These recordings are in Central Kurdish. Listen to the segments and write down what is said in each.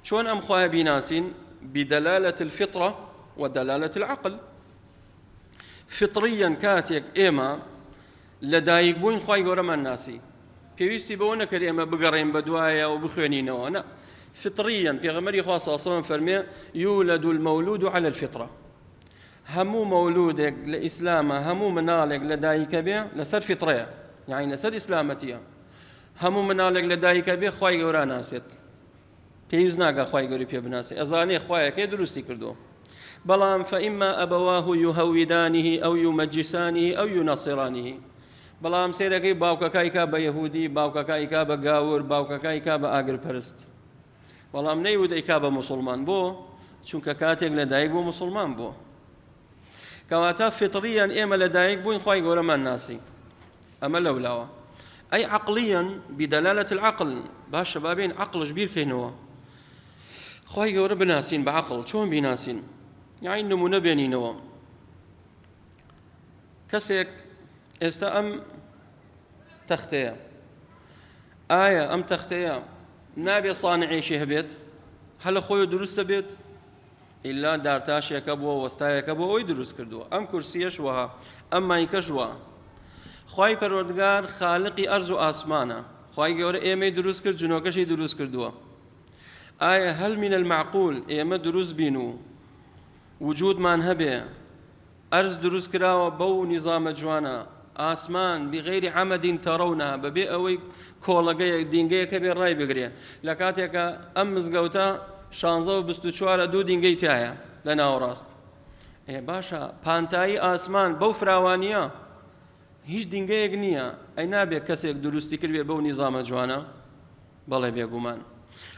شون أم خواه بناسين بدلالة الفطرة ودلالة العقل. فطريا كاتيك إما لدايق بوين خواهي قورما الناسي پێویستی بەوە نەکرد ئێمە بگەڕێین بە دوایە و بخوێنینەوە نە فطريا پێغەمبەری خوا صلی الله علیه و سلم فەرمێ یولد المولود على الفطرة هەموو مەولودێک لە ئیسلامە هەموو مناڵێک لە دایکە بێ لەسەر فطرەیە یعنی لەسەر ئیسلامەتیە هەموو مناڵێک لە دایکە بێ خوای گەورە ناسێت پێویست ناکات خوای گەوری پێ بناسێ ئەزانێ خوایەکەی دروستی کردووە بەڵام فإما أبواه يهودانه أو يمجسانه أو ينصرانه بەڵام سێرەکەی باوکەکەی کا بە یەهودی باوکەکەی کا بە گاور باوکەکەی کا بە ئاگرپەرست بەڵام نەیوت ئەیکا بە موسڵمان بۆ چونکە کاتێک لەدایک بوو موسڵمان بوو کەواتە فطریان ئێمە لەدایک بووین خوای گەورەمان ناسی ئەمە لەولاوە ئەی عقلیان بدلالة العقل باشە بابین عقلش بیرکەینەوە خوای گەورە بناسین بە عقل چۆن بیناسین یعنی نمونە بێنینەوە کەسێک ئێستا ئەم تەختەیە ئایا ئەم تەختەیە نابێ سانعێکی هەبێت هە لە خۆی دروستە بێت ئیلا دارتاشێکە بووە وەستایەکە بۆ ئەوی دروست کردووە ئەم کورسیەش وەها ئەم مایکەش وە خوای پەروەردگار خالقی ئەرز و ئاسمانە خوای گەورە ئێمەی دروست کرد جنۆکەشی دروست کردووە ئایا هەل من المعقول ئێمە دروست بین و وجودمان هەبێ ئەرز دروست کراوە بەو نیزامە جوانە ئاسمان بغیری عەمەدین تەڕەونەها بەبێ ئەوەی کۆڵەگەیەک دینگەیەکە بێ ڕای بگرێ لە کاتێکە ئەم مزگەوتە 16 دوو دینگەی تایە لە ناوەڕاست باشە پانتایی ئاسمان بەو فراوانیە هیچ دینگەیەک نییە ئەی نابێت کەسێک دروستی کرد بێ بەو نیزامە جوانە بەڵێ بێگومان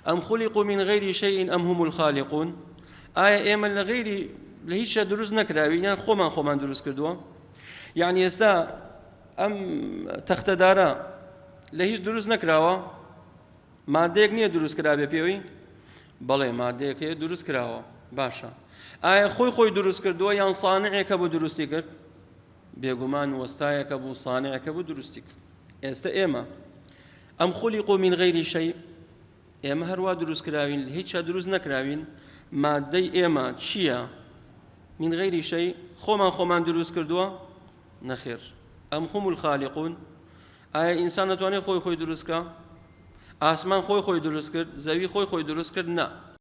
ئەم خولقوا من غیری شەیئین ئەم هم الخالقون ئایا ئێمە لە غیری لە هیچ شە دروست نەکراوین یان خۆمان دروست کردووە یعنی ئێستا ئەم تەختەدارە لە هیچ دروست نەکراوە مادەیەک نییە دروست کرابێ پێوەی بەڵێ مادەیەک هەیە دروست کراوە باشە ئایا خۆی دروست کردووە یان سانعێکە بۆ دروستی کرد بێگومان وەستایەکە بوو سانعێکە بوو دروستی کرد ئێستا ئێمە ئەم خولقوا من غیری شەی ئێمە هەروە دروست کراوین لە هیچ شە دروست نەکراوین مادەی ئێمە چییە من غیری شەی خۆمان دروست کردووە نەخێر ئەم هم الخالقون ئایا ئینسان نەتوانێت خۆی دروستکە ئاسمان خۆی دروست کرد زەوی خۆی دروست کرد نا